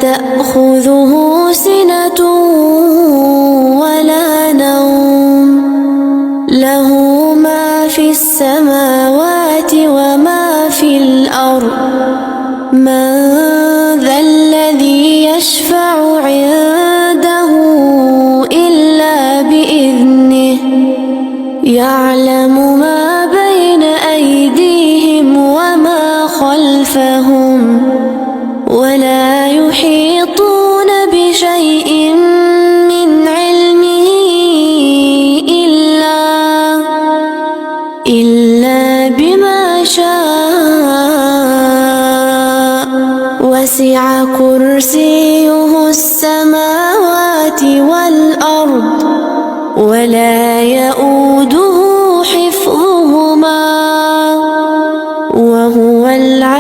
تأخذه سنة ولا نوم له ما في السماوات وما في الأرض من ذا الذي يشفع عنده إلا بإذنه يعلم ما بين أيديهم وما خلفهم ولا يحيطون بشيء من علمه إلا بما شاء وسع كرسيه السماوات والأرض ولا يؤوده حفظهما وهو العلي